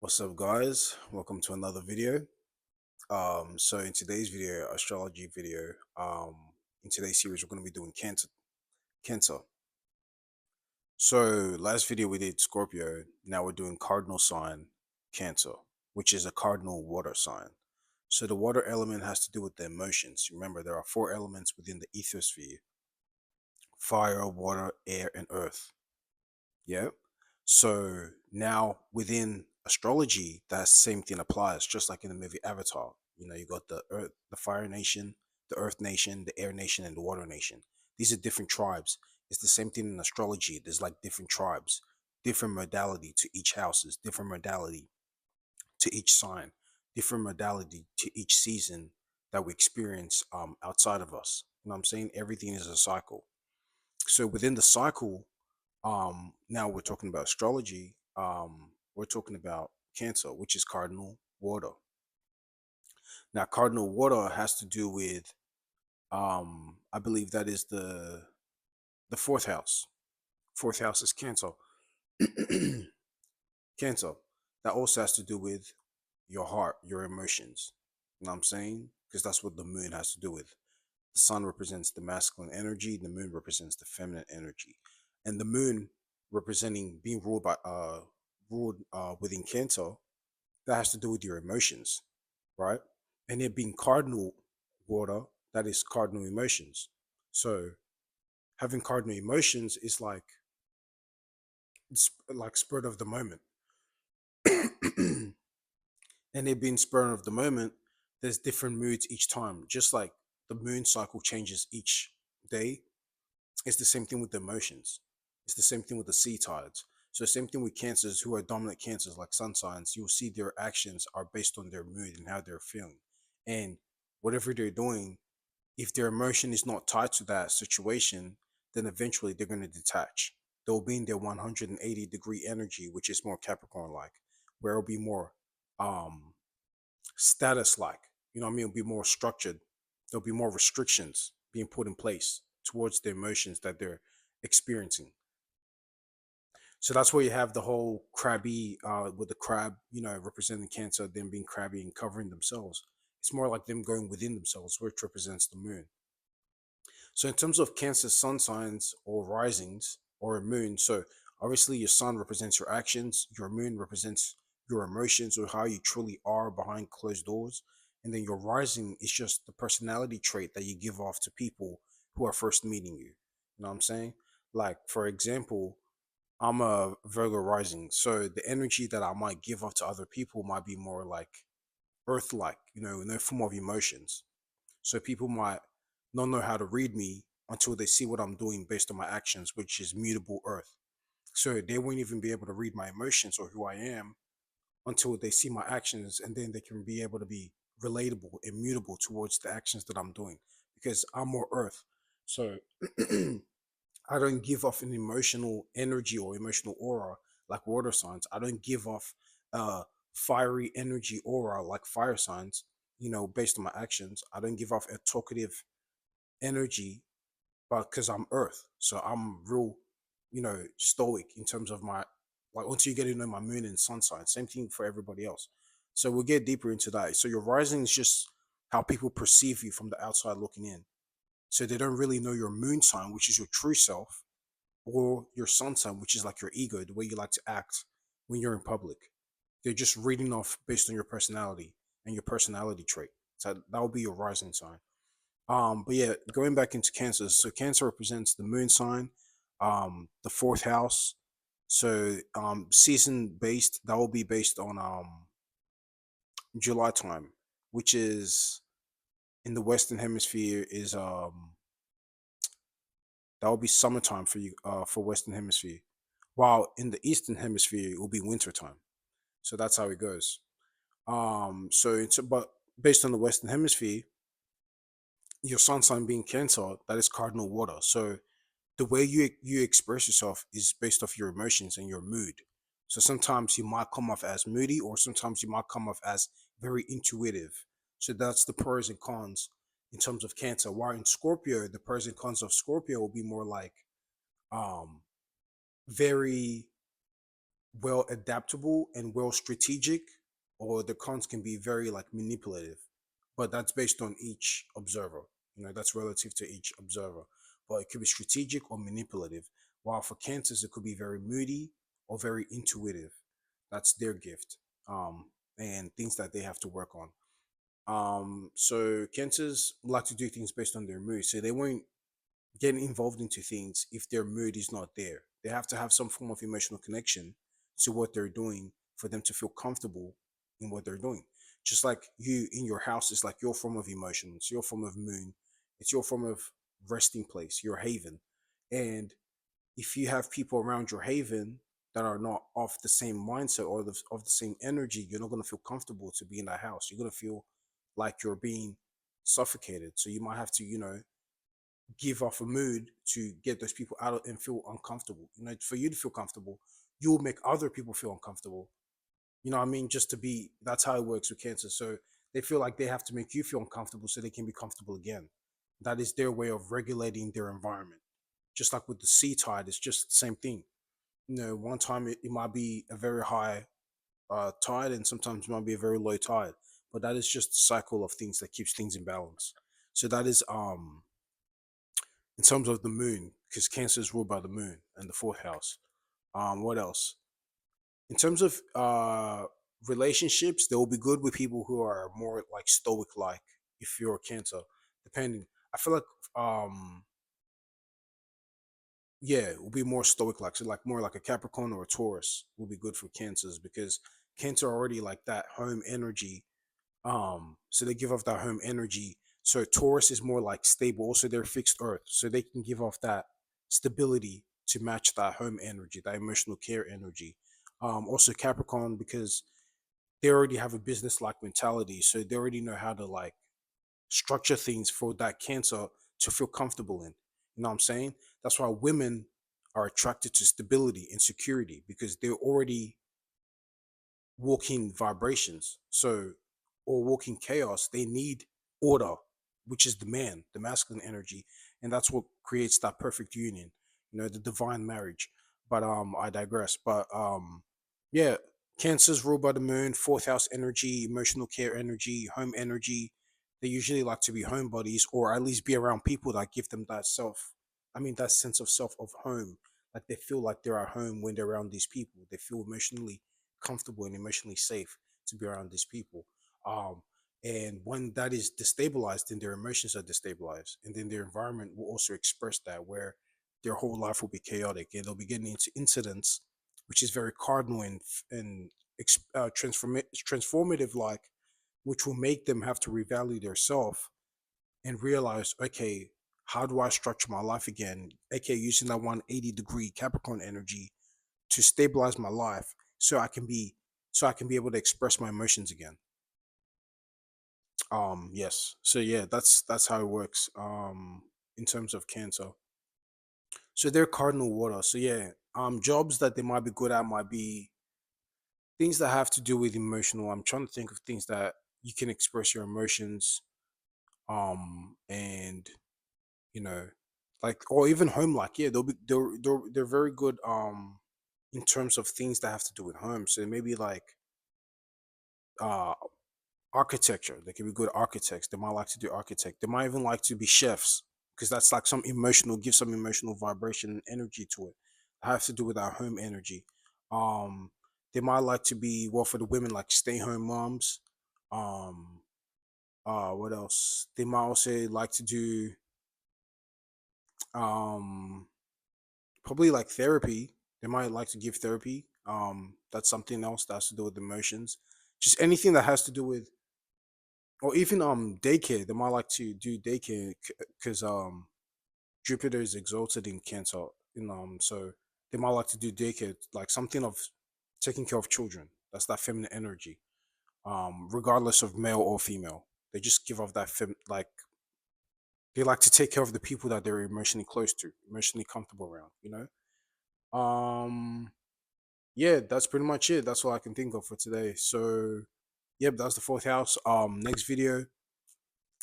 What's up, guys? Welcome to another video. So in today's video, astrology video, in today's series, we're going to be doing Cancer. So last video we did Scorpio. Now we're doing cardinal sign Cancer, which is a cardinal water sign. So the water element has to do with the emotions. Remember, there are four elements within the ethosphere: fire, water, air, and earth. Yeah. So now within astrology, that same thing applies, just like in the movie Avatar. You got the earth, the fire nation, the earth nation, the air nation, and the water nation. These are different tribes. It's the same thing in astrology. There's like different tribes, different modality to each houses, different modality to each sign, different modality to each season that we experience outside of us. You know what I'm saying? Everything is a cycle. So within the cycle, now we're talking about astrology. We're talking about Cancer, which is cardinal water. Now, cardinal water has to do with, I believe that is the fourth house. Fourth house is Cancer. Cancer. That also has to do with your heart, your emotions. You know what I'm saying? Because that's what the moon has to do with. The sun represents the masculine energy, the moon represents the feminine energy. And the moon representing being ruled within Cancer, that has to do with your emotions, right? And it being cardinal water, that is cardinal emotions. So having cardinal emotions is like it's like spur of the moment. And it being spur of the moment, there's different moods each time. Just like the moon cycle changes each day, it's the same thing with the emotions. It's the same thing with the sea tides. So same thing with cancers who are dominant cancers like sun signs. You'll see their actions are based on their mood and how they're feeling. And whatever they're doing, if their emotion is not tied to that situation, then eventually they're going to detach. They'll be in their 180-degree energy, which is more Capricorn like, where it'll be more um status like. You know what I mean? It'll be more structured. There'll be more restrictions being put in place towards the emotions that they're experiencing. So that's where you have the whole crabby with the crab, representing Cancer, them being crabby and covering themselves. It's more like them going within themselves, which represents the moon. So in terms of Cancer sun signs or risings or a moon, so obviously your sun represents your actions, your moon represents your emotions or how you truly are behind closed doors, and then your rising is just the personality trait that you give off to people who are first meeting you. You know what I'm saying? Like for example, I'm a Virgo rising, so the energy that I might give off to other people might be more like earth-like, in the form of emotions. So people might not know how to read me until they see what I'm doing based on my actions, which is mutable earth. So they won't even be able to read my emotions or who I am until they see my actions, and then they can be able to be relatable and mutable towards the actions that I'm doing because I'm more earth. So I don't give off an emotional energy or emotional aura like water signs. I don't give off fiery energy aura like fire signs, based on my actions. I don't give off a talkative energy, but because I'm earth. So I'm real, stoic in terms of my, like, once you get to know my moon and sun sign, same thing for everybody else. So we'll get deeper into that. So your rising is just how people perceive you from the outside looking in. So they don't really know your moon sign, which is your true self, or your sun sign, which is like your ego, the way you like to act when you're in public. They're just reading off based on your personality and your personality trait. So that will be your rising sign. But yeah, going back into Cancer. So Cancer represents the moon sign, the fourth house. So season based, that will be based on July time, which is in the Western Hemisphere is that will be summertime for you for Western Hemisphere. While in the Eastern Hemisphere it will be wintertime. So that's how it goes. But based on the Western Hemisphere, your sun sign being Cancer, that is cardinal water. So the way you express yourself is based off your emotions and your mood. So sometimes you might come off as moody, or sometimes you might come off as very intuitive. So that's the pros and cons in terms of Cancer. While in Scorpio, the pros and cons of Scorpio will be more like um very well adaptable and well strategic, or the cons can be very like manipulative. But that's based on each observer. That's relative to each observer. But it could be strategic or manipulative. While for cancers, it could be very moody or very intuitive. That's their gift. And things that they have to work on. So cancers like to do things based on their mood. So they won't get involved into things if their mood is not there. They have to have some form of emotional connection to what they're doing for them to feel comfortable in what they're doing. Just like you in your house is like your form of emotion, it's your form of moon, it's your form of resting place, your haven. And if you have people around your haven that are not of the same mindset or of the same energy, you're not going to feel comfortable to be in that house. You're going to feel like you're being suffocated. So you might have to, give off a mood to get those people out and feel uncomfortable. For you to feel comfortable, you will make other people feel uncomfortable. You know what I mean? Just to be, that's how it works with cancer. So they feel like they have to make you feel uncomfortable so they can be comfortable again. That is their way of regulating their environment. Just like with the sea tide, it's just the same thing. One time it might be a very high tide, and sometimes it might be a very low tide. But that is just the cycle of things that keeps things in balance. So that is in terms of the moon, because Cancer is ruled by the moon and the fourth house. What else? In terms of relationships, they will be good with people who are more like stoic like. If you're a Cancer, depending, I feel like yeah, it will be more stoic like. So like more like a Capricorn or a Taurus will be good for Cancers, because Cancer already like that home energy. So they give off that home energy. So Taurus is more like stable. Also, they're fixed earth, so they can give off that stability to match that home energy, that emotional care energy. Also Capricorn, because they already have a business like mentality, so they already know how to like structure things for that Cancer to feel comfortable in. You know what I'm saying? That's why women are attracted to stability and security, because they're already walking vibrations. So, or walking chaos, they need order, which is the man, the masculine energy. And that's what creates that perfect union, the divine marriage. But I digress. But yeah, Cancer's ruled by the moon, fourth house energy, emotional care energy, home energy. They usually like to be homebodies, or at least be around people that give them that that sense of self of home. Like they feel like they're at home when they're around these people. They feel emotionally comfortable and emotionally safe to be around these people. Um, and when that is destabilized, then their emotions are destabilized, and then their environment will also express that, where their whole life will be chaotic, and they'll be getting into incidents, which is very cardinal and transformative, like, which will make them have to revalue their self and realize, okay, how do I structure my life again? Okay, using that 180-degree Capricorn energy to stabilize my life, so I can be able to express my emotions again. Yes. So yeah, that's how it works. In terms of Cancer. So they're cardinal water. So yeah, jobs that they might be good at might be things that have to do with emotional. I'm trying to think of things that you can express your emotions. And you know, like, or even home, like, yeah, they're very good in terms of things that have to do with home. So maybe like uh architecture. They can be good architects. They might like to do architect. They might even like to be chefs, because that's like give some emotional vibration and energy to it. It has to do with our home energy. Um, they might like to be, well, for the women, like stay home moms. Um, what else? They might also like to do um probably like therapy. They might like to give therapy. That's something else that has to do with emotions. Just anything that has to do with, or even daycare. They might like to do daycare, because Jupiter is exalted in Cancer. So they might like to do daycare, like something of taking care of children. That's that feminine energy. Regardless of male or female, they just give off that like they like to take care of the people that they're emotionally close to, emotionally comfortable around. Yeah, that's pretty much it. That's all I can think of for today. So yep, that's the fourth house. Next video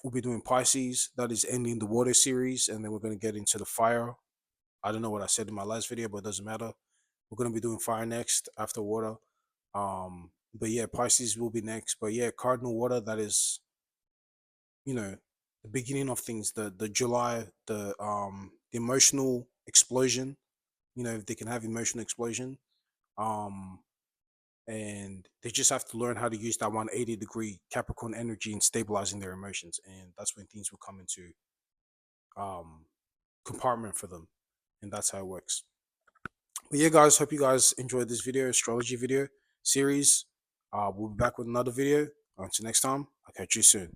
we'll be doing Pisces. That is ending the water series, and then we're gonna get into the fire. I don't know what I said in my last video, but it doesn't matter. We're gonna be doing fire next after water. But yeah, Pisces will be next. But yeah, cardinal water, that is, the beginning of things, the July, the emotional explosion. If they can have emotional explosion. Um and they just have to learn how to use that 180-degree Capricorn energy in stabilizing their emotions, and that's when things will come into um compartment for them, and that's how it works. But yeah, guys, hope you guys enjoyed this video, astrology video series. We'll be back with another video. Until next time, I'll catch you soon.